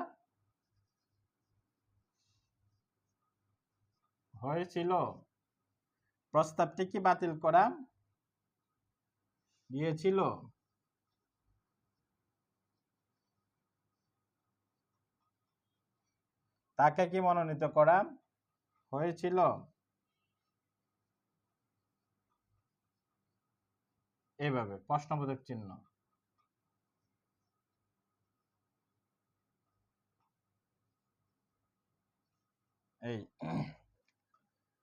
হয়েছিল, প্রস্তাবটি কি বাতিল করা গিয়েছিল, তাকে কি মনোনীত করা হয়েছিল। এইভাবে প্রশ্নবোধক চিহ্ন। এই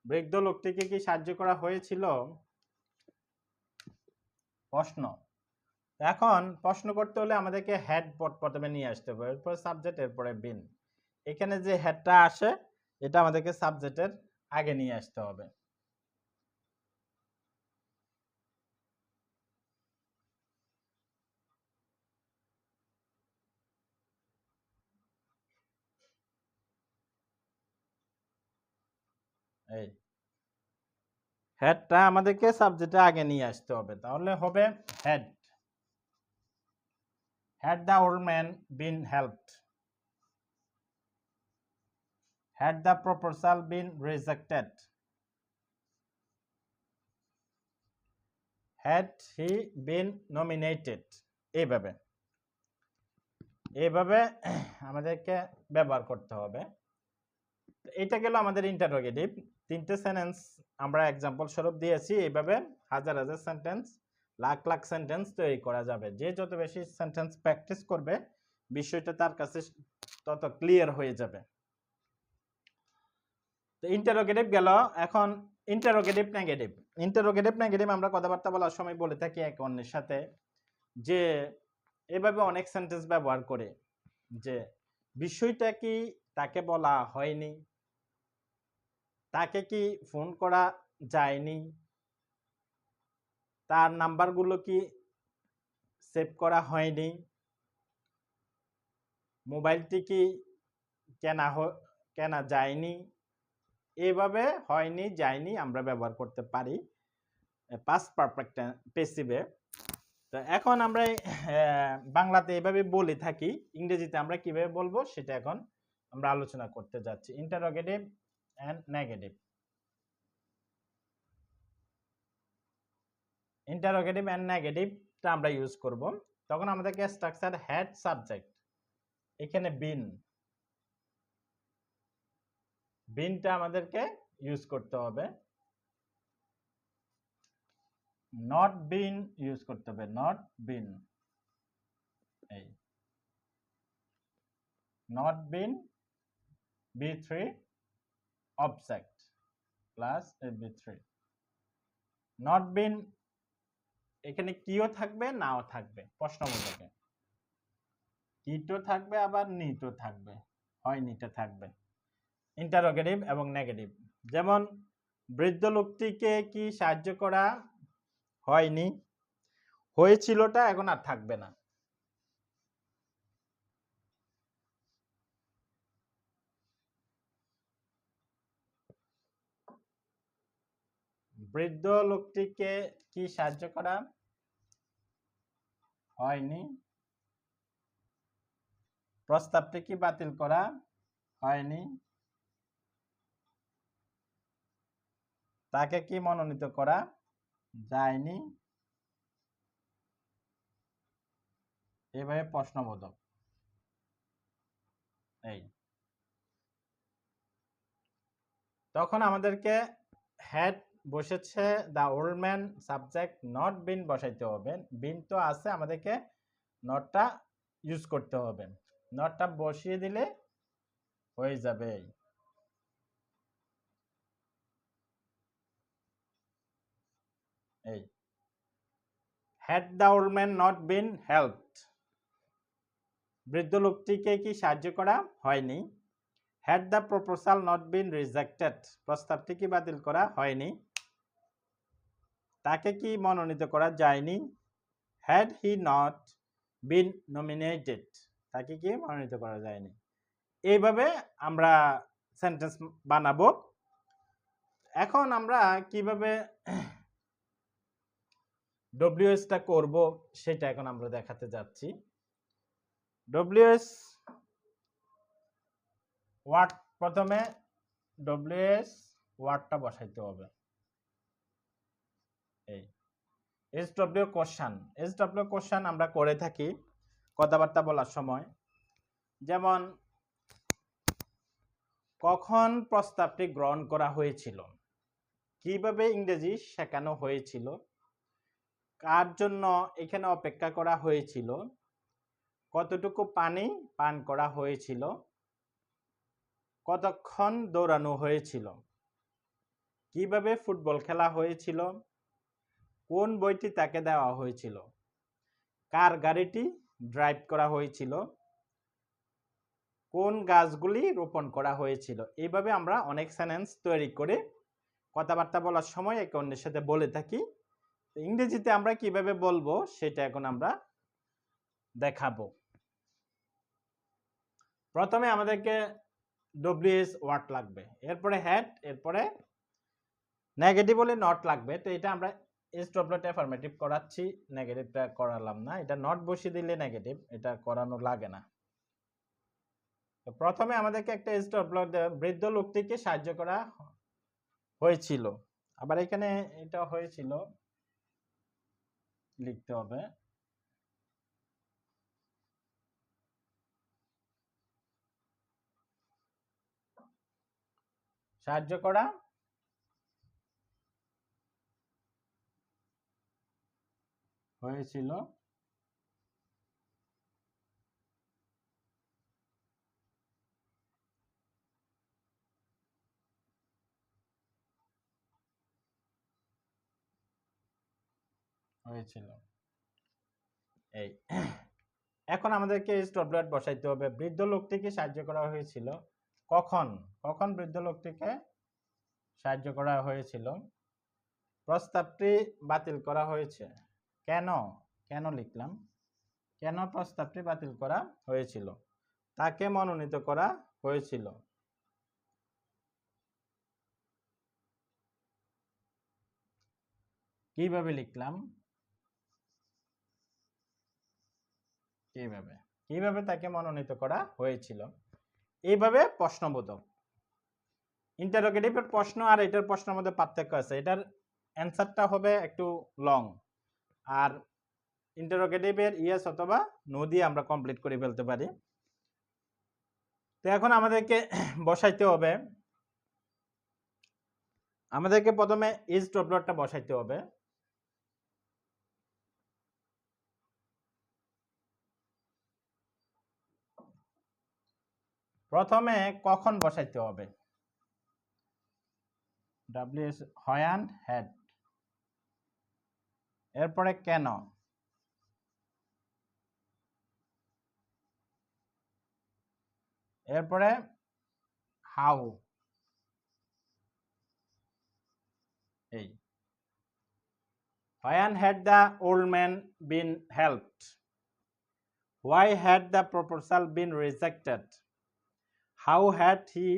বৃদ্ধ লোকটিকে কি সাহায্য করা হয়েছিল, প্রশ্ন। এখন প্রশ্ন করতে হলে আমাদেরকে হেড প্রথমে নিয়ে আসতে হবে, এরপরে সাবজেক্ট, এরপরে বিন। এখানে যে হেডটা আসে এটা আমাদেরকে সাবজেক্টের আগে নিয়ে আসতে হবে। এই হেডটা আমাদেরকে সাবজেক্টে আগে নিয়ে আসতে হবে, তাহলে হবে head, had the old man been helped, had the proposal been rejected, had he been nominated, এইভাবে আমাদেরকে ব্যবহার করতে হবে। এটা গেল আমাদের ইন্টারোগেটিভ। তিনটে সেন্টেন্স আমরা এক্সাম্পল স্বরূপ দিয়েছি। এইভাবে হাজার হাজার সেন্টেন্স, লাখ লাখ সেন্টেন্স তৈরি করা যাবে। যে যত বেশি সেন্টেন্স প্র্যাকটিস করবে বিষয়টা তার কাছে তত ক্লিয়ার হয়ে যাবে। তো ইন্টারোগেটিভ গেল। এখন ইন্টারোগেটিভ নেগেটিভ। ইন্টারোগেটিভ নেগেটিভ আমরা কথাবার্তা বলার সময় বলে থাকি এক অন্যের সাথে, যে এভাবে অনেক সেন্টেন্স ব্যবহার করে যে বিষয়টা কি তাকে বলা হয়নি, তাকে কি ফোন করা যায়নি, তার নাম্বারগুলো কি সেভ করা হয়নি, মোবাইলটি কি কেনা যায়নি, এভাবে হয়নি যায়নি আমরা ব্যবহার করতে পারি পাস্ট পারফেক্ট পেসিভে। তো এখন আমরা বাংলাতে এভাবে বলে থাকি, ইংরেজিতে আমরা কিভাবে বলবো সেটা এখন আমরা আলোচনা করতে যাচ্ছি। Interrogative and negative. Interrogative and নেগেটিভটা আমরা ইউজ করব। তখন আমাদেরকে স্ট্রাকচার হ্যাড সাবজেক্ট, এখানে বিনটা আমাদেরকে ইউজ করতে হবে, নট বিন ইউজ করতে হবে, নট বিন, এই not been B3 object plus B3 not been, এখানে কিও থাকবে নাও থাকবে, প্রশ্নবোধকে কিটো থাকবে আবার নিটো থাকবে, হয়নিটা থাকবে। ইন্টারোগেটিভ এবং নেগেটিভ, যেমন বৃদ্ধ লোকটিকে কি সাহায্য করা হয়নি, হয়েছিলটা এখন আর থাকবে না। বৃদ্ধ লোকটিকে কি সাহায্য করা হয়নি, প্রস্তাবটি কি বাতিল করা হয়নি, তাকে কি মনোনীত করা যায়নি, এভাবে প্রশ্নবোধক। এই তখন আমাদেরকে হ্যাড বসেছে, the old man subject not been বসাইতে হবে। বিন তো আছে, আমাদেরকে নটটা ইউজ করতে হবে। নটটা বসিয়ে দিলে হয়ে যাবে। এই had the old man not been helped, বৃদ্ধ লোকটিকে কি সাহায্য করা হয়নি। Had the proposal not been rejected, প্রস্তাবটি কি বাতিল করা হয়নি। তাকে কি মনোনীত করা যায়নি। Had he not been nominated, তাকে কি মনোনীত করা যায়নি। এইভাবে আমরা সেন্টেন্স বানাবো। এখন আমরা কিভাবে ডব্লিউএসটা করব সেটা এখন আমরা দেখাতে যাচ্ছি। ডব্লিউএস ওয়ার্ড, প্রথমে ডব্লিউএস ওয়ার্ডটা বসাইতে হবে। এই এসডব্লিউ কোশ্চেন, এসডব্লিউ কোশ্চেন আমরা করে থাকি কথাবার্তা বলার সময়। যেমন কখন প্রস্তাবটি গ্রহণ করা হয়েছিল, কিভাবে ইংরেজি শেখানো হয়েছিল, কার জন্য এখানে অপেক্ষা করা হয়েছিল, কতটুকু পানি পান করা হয়েছিল, কতক্ষণ দৌড়ানো হয়েছিল, কিভাবে ফুটবল খেলা হয়েছিল, কোন বইটি তাকে দেওয়া হয়েছিল, কার গাড়িটি ড্রাইভ করা হয়েছিল, কোন গাছগুলি রোপণ করা হয়েছিল। এইভাবে আমরা অনেক সেন্টেন্স তৈরি করে কথাবার্তা বলার সময় একে অন্যের সাথে বলে থাকি। ইংরেজিতে আমরা কিভাবে বলবো সেটা এখন আমরা দেখাবো। প্রথমে আমাদেরকে ডব্লিউএস ওয়ার্ড লাগবে, এরপরে হ্যাড, এরপরে নেগেটিভ হলে নট লাগবে। তো এটা আমরা এসডব্লিউটা অ্যাফার্মেটিভ করাচ্ছি, নেগেটিভটা করালাম না। এটা নট বসিয়ে দিলে নেগেটিভ, এটা করানো লাগে না। তো প্রথমে আমাদেরকে একটা স্টপ ব্লক বৃদ্ধ লোকটিকে সাহায্য করা হয়েছিল। আবার এখানে এটা হয়েছিল লিখতে হবে। সাহায্য করা হয়েছিল এই এখন আমাদেরকে স্টপ ব্লক বসাইতে হবে। বৃদ্ধ লোকটিকে সাহায্য করা হয়েছিল কখন? কখন বৃদ্ধ লোকটিকে সাহায্য করা হয়েছিল? প্রস্তাবটি বাতিল করা হয়েছে। কেন? কেন লিখলাম? কেন প্রস্তাবটি বাতিল করা হয়েছিল? তাকে মনোনীত করা হয়েছিল। কিভাবে লিখলাম? কিভাবে কিভাবে তাকে মনোনীত করা হয়েছিল? এইভাবে প্রশ্নবোধক। ইন্টারোগেটিভের প্রশ্ন আর এটার প্রশ্নের মধ্যে পার্থক্য আছে। এটার অ্যান্সারটা হবে একটু লং, আর ইন্টারোগেটিভের ইয়েস অথবা নো দিয়ে আমরা কমপ্লিট করে ফেলতে পারি। তো এখন আমাদেরকে বসাইতে হবে, আমাদেরকে প্রথমে ইজ স্টপ ব্লকটা বসাইতে হবে। প্রথমে কখন বসাইতে হবে? ডাব্লিউএস হয়ান হ্যাড, এরপরে কেন, এরপরে হাউ, এই when had the old man been helped, why had the proposal been rejected, how had he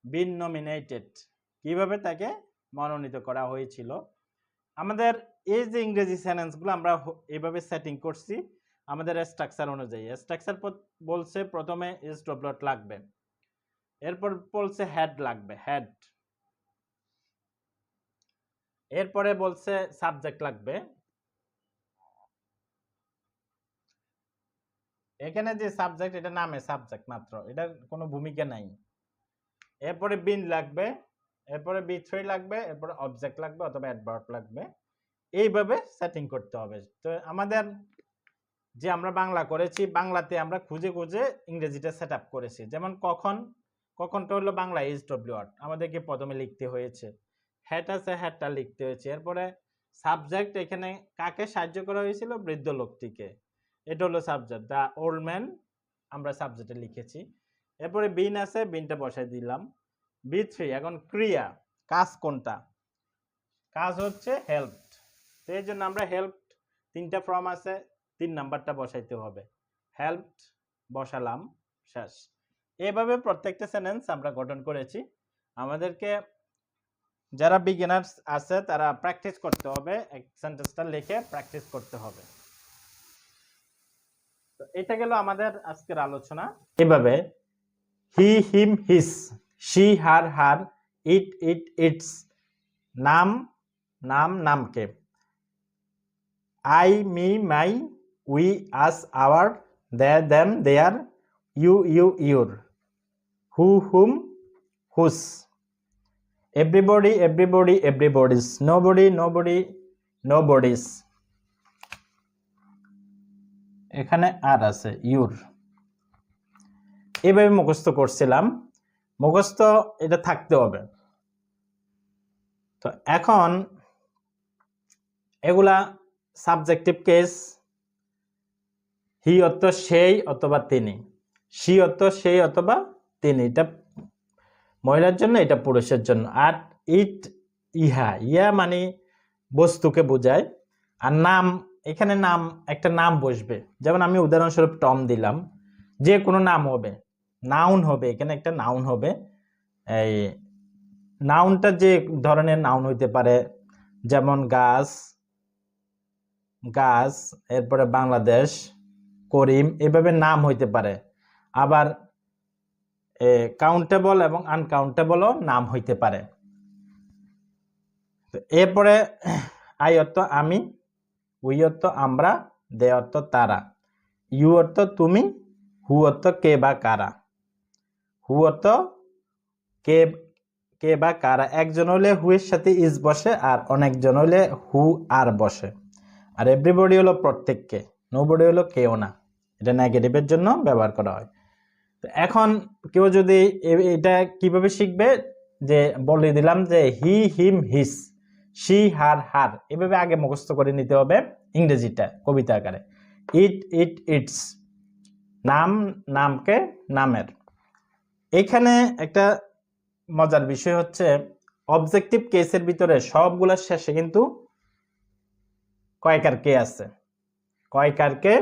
been nominated, কিভাবে তাকে মনোনীত করা হয়েছিল। আমাদের এই যে ইংরেজি সেন্টেন্সগুলো আমরা এইভাবে সেটিং করছি আমাদের স্ট্রাকচার অনুযায়ী। স্ট্রাকচার বলছে প্রথমে স্টপ ব্লক লাগবে, এরপর বলছে হেড লাগবে, হেড, এরপরে বলছে সাবজেক্ট লাগবে, এখানে যে সাবজেক্ট এটা নামে সাবজেক্ট মাত্র, এটার কোনো ভূমিকা নাই। এরপরে বিন লাগবে, এরপরে বি3 লাগবে, এরপরে অবজেক্ট লাগবে অথবা অ্যাডভার্ব লাগবে। এইভাবে সেটিং করতে হবে। তো আমাদের যে আমরা বাংলা করেছি, বাংলাতে আমরা খুঁজে খুঁজে ইংরেজিটা সেট আপ করেছি। যেমন কখন, কখনটা হলো বাংলা এইচ ডব্লিউ আর, আমাদেরকে প্রথমে লিখতে হয়েছে। হ্যাট আছে, হ্যাটটা লিখতে হয়েছে। এরপরে সাবজেক্ট, এখানে কাকে সাহায্য করা হয়েছিল? বৃদ্ধ লোকটিকে, এটা হলো সাবজেক্ট। দ্য ওল্ড ম্যান আমরা সাবজেক্টে লিখেছি। এরপরে বিন আছে, বিনটা বসাই দিলাম। বি3 এখন ক্রিয়া, কাজ কোনটা? কাজ হচ্ছে হেল্প। তো এই জন্য আমরা হেল্প, তিনটা ফর্ম আছে, 3 নাম্বারটা বসাইতে হবে। হেল্প বসালাম, শেষ। এইভাবে প্রত্যেকটা সেন্টেন্স আমরা গঠন করেছি। আমাদেরকে যারা বিগিনার্স আছে তারা প্র্যাকটিস করতে হবে, এক সেন্টেন্সটা লিখে প্র্যাকটিস করতে হবে। তো এটা গেল আমাদের আজকের আলোচনা। এভাবে হি হিম হিস, she her her, it it it's, নাম নাম নামকে, I me my, we us our, they them their, you you your, who whom whose, everybody everybody everybody's, nobody nobody nobody's, এখানে আর আছে ইউর। এইভাবে মুখস্থ করছিলাম, মুখস্থ এটা থাকতে হবে। তো এখন এগুলা সাবজেক্টিভ কেস। হি অর্থ সেই অথবা তিনি, সি অর্থ সেই অথবা তিনি, এটা মহিলার জন্য, এটা পুরুষের জন্য। আর ইট ইহা, ইয়া মানে বস্তুকে বোঝায়। আর নাম, এখানে নাম, একটা নাম বসবে। যেমন আমি উদাহরণস্বরূপ টম দিলাম, যে কোনো নাম হবে, নাউন হবে, এখানে একটা নাউন হবে। এই নাউনটা যে ধরনের নাউন হইতে পারে, যেমন গাছ, গাছ, এরপরে বাংলাদেশ, করিম, এভাবে নাম হইতে পারে। আবার কাউন্টেবল এবং আনকাউন্টেবলও নাম হইতে পারে। এরপরে আই অর্থ আমি, উই অর্থ আমরা, দে অর্থ তারা, ইউ অর্থ তুমি, হু অর্থ কে বা কারা। হু অর্থ কে কে বা কারা। একজন হলে হু এর সাথে ইজ বসে, আর অনেকজন হলে হু আর বসে। আর এভরিবডি হলো প্রত্যেককে, নোবডি হলো কেউ না। এটা নেগেটিভের জন্য ব্যবহার করা হয়। তো এখন কেউ যদি এটা কিভাবে শিখবে, যে বলে দিলাম যে হি হিম হিস, শি হার হার, এভাবে আগে মুখস্থ করে নিতে হবে ইংরেজিটা কবিতা আকারে। ইট ইট ইটস, নাম নামকে নামের। এখানে একটা মজার বিষয় হচ্ছে অবজেক্টিভ কেসের ভিতরে সবগুলোর শেষে কিন্তু কয়কার কে আছে, কয়কার কে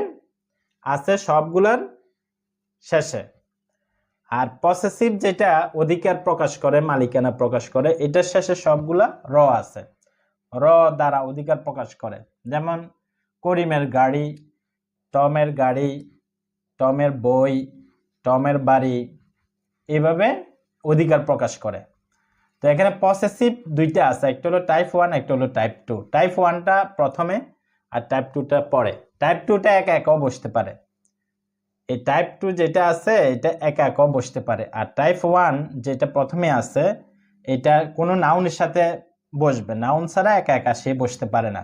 আছে সবগুলার শেষে। আর পসেসিভ যেটা অধিকার প্রকাশ করে, মালিকানা প্রকাশ করে, এটার শেষে সবগুলা র আছে, র দ্বারা অধিকার প্রকাশ করে। যেমন করিমের গাড়ি, টমের গাড়ি, টমের বই, টমের বাড়ি, এভাবে অধিকার প্রকাশ করে। তো এখানে পসেসিভ দুইটা আছে, একটা হলো টাইপ 1, একটা হলো টাইপ 2। টাইপ 1টা প্রথমে আর টাইপ 2টা পরে। টাইপ 2টা একা একাও বসতে পারে। এই টাইপ 2 যেটা আছে এটা একা একাও বসতে পারে। আর টাইপ 1 যেটা প্রথমে আছে এটা কোনো নাউনের সাথে বসবে, নাউন ছাড়া একা একা সে বসতে পারে না।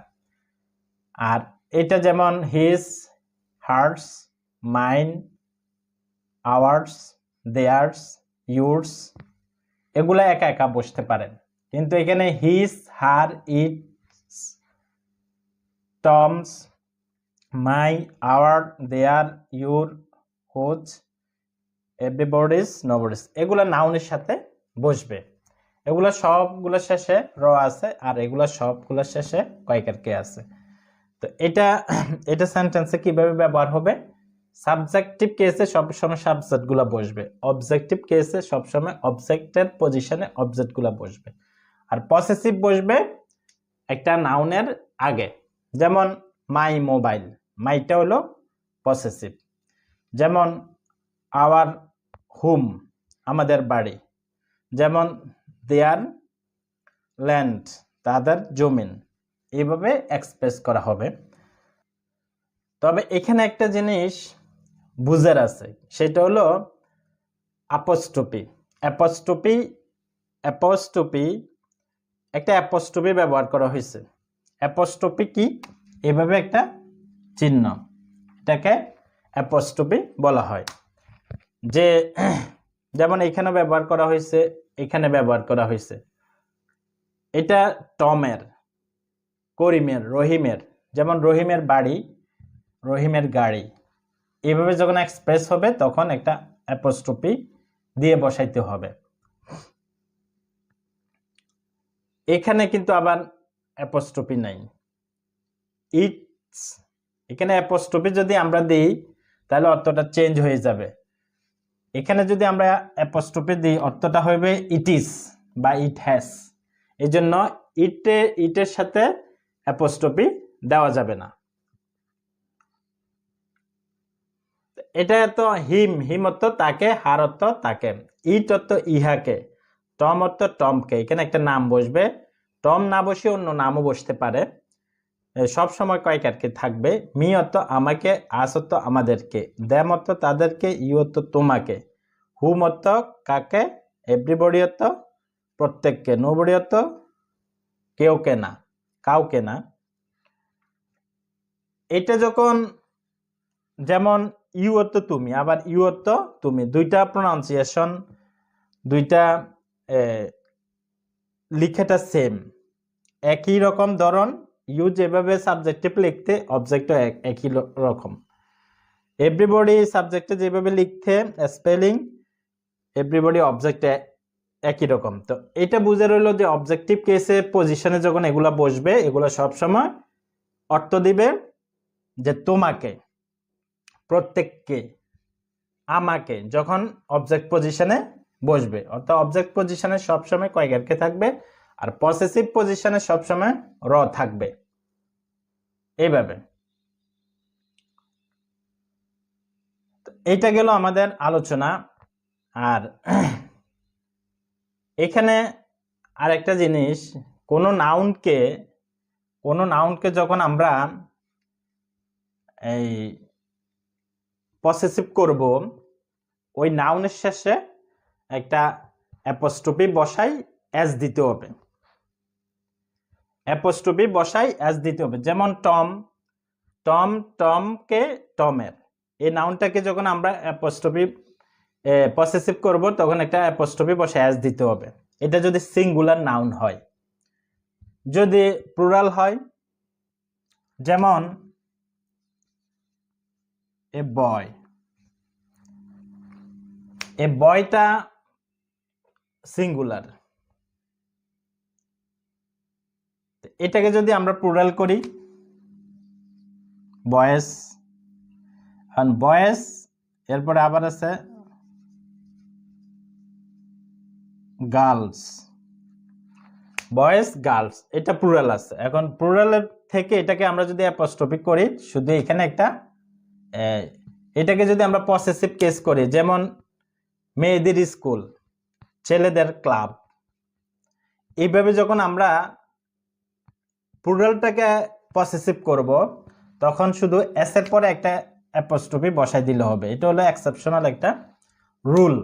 আর এটা যেমন his, hers, mine, ours, theirs, yours, এগুলা একা একা বসতে পারেন। কিন্তু এখানে his, her, its, Tom's, my, our, their, your, whose, everybody's, nobody's, এগুলা নাউনের সাথে বসবে। এগুলা সবগুলোর শেষে র আছে, আর এগুলা সবগুলোর শেষে কয়কার কে আছে। তো এটা সেন্টেন্সে কিভাবে ব্যবহার হবে, সাবজেক্টিভ কেসে সবসময় সাবজেক্টগুলো বসবে, অবজেক্টিভ কেসে সবসময় অবজেক্টের পজিশনে অবজেক্টগুলো বসবে, আর পসেসিভ বসবে একটা নাউনের আগে। যেমন মাই মোবাইল, মাইটা হলো পসেসিভ। যেমন আওয়ার হোম, আমাদের বাড়ি। যেমন দেয়ার ল্যান্ড, তাদের জমিন। এইভাবে এক্সপ্রেস করা হবে। তবে এখানে একটা জিনিস বুঝার আছে, সেটা হলো অ্যাপোস্ট্রফি। অ্যাপোস্ট্রফি অ্যাপোস্ট্রফি একটা অ্যাপোস্ট্রফি ব্যবহার করা হয়েছে। অ্যাপোস্ট্রফি কি? এভাবে একটা চিহ্ন, এটাকে অ্যাপোস্ট্রফি বলা হয়। যে যেমন এখানে ব্যবহার করা হয়েছে, এখানে ব্যবহার করা হয়েছে। এটা টমের, করিমের, রহিমের। যেমন রহিমের বাড়ি, রহিমের গাড়ি। এইভাবে যখন এক্সপ্রেস হবে তখন একটা অ্যাপোস্ট্রফি দিয়ে বসাইতে হবে। এখানে কিন্তু আবার অ্যাপোস্ট্রফি নাই, ইটস। এখানে অ্যাপোস্ট্রফি যদি আমরা দিই তাহলে অর্থটা চেঞ্জ হয়ে যাবে। এখানে যদি আমরা অ্যাপোস্ট্রফি দিই অর্থটা হবে ইট ইজ বা ইট হ্যাজ। এই জন্য ইটের সাথে অ্যাপোস্ট্রফি দেওয়া যাবে না। এটা তো হিম, হিম অর্থ তাকে, হার অর্থ তাকে, ইট অর্থ ইহাকে, টম অর্থ টমকে। এখানে একটা নাম বসবে, টম না বসে অন্য নামও বসতে পারে। সব সময় কয়কারকে থাকবে। মি অর্থ আমাকে, আস অর্থ আমাদেরকে, দ্যাম অর্থ তাদেরকে, ইউ অর্থ তোমাকে, হুম অর্থ কাকে, এভরিবডি অর্থ প্রত্যেককে, নোবডি অর্থ কেউকে না, কাউকে না। এটা যখন যেমন ইউ অর্থ তুমি, আবার ইউ অর্থ তুমি, দুইটা প্রোনাউন্সিয়েশন, দুইটা লিখাটা সেম, একই রকম ধরন। ইউ যেভাবে সাবজেক্টিভ লিখতে, অবজেক্টও একই রকম। এভরিবডি সাবজেক্টে যেভাবে লিখতে, স্পেলিং, এভরিবডি অবজেক্টে একই রকম। তো এটা বুঝে রইল যে অবজেক্টিভ কেসে পজিশনে যখন এগুলা বসবে, এগুলো সবসময় অর্থ দিবে যে তোমাকে, প্রত্যেককে, আমাকে, যখন অবজেক্ট পজিশনে বসবে। অর্থাৎ অবজেক্ট পজিশনে সবসময় কয়কারকে থাকবে, আর পসেসিভ পজিশনে সবসময় র থাকবে। এইভাবে। এইটা গেল আমাদের আলোচনা। আর এখানে আরেকটা জিনিস, কোনো নাউনকে যখন আমরা এই পসেসিভ করব, ওই নাউনের শেষে একটা অ্যাপোস্ট্রফি বসাই এস দিতে হবে, অ্যাপোস্ট্রফি বসাই এস দিতে হবে। যেমন টমকে টমের, এই নাউনটাকে যখন আমরা অ্যাপোস্ট্রফি পসেসিভ করব তখন একটা অ্যাপোস্ট্রফি বসাই এস দিতে হবে। এটা যদি সিঙ্গুলার নাউন হয়। যদি প্লুরাল হয়, যেমন এ বয়, এই বয়টা সিঙ্গুলার, এটাকে যদি আমরা প্লুরাল করি বয়েস, আর বয়েস এরপরে আবার আছে গার্লস, বয়েস গার্লস, এটা প্লুরাল আছে। এখন প্লুরালের থেকে এটাকে আমরা যদি অ্যাপোস্ট্রফি করি, শুধু এখানে একটা এটাকে যদি আমরা পসেসিভ কেস করি, যেমন মেয়েদের স্কুল, ছেলেদের ক্লাব, এইভাবে যখন আমরা প্লুরালটাকে পসেসিভ করব তখন শুধু এস এর পরে একটা অ্যাপোস্ট্রফি বসাই দিলে হবে। এটা হলো এক্সেপশনাল একটা রুল।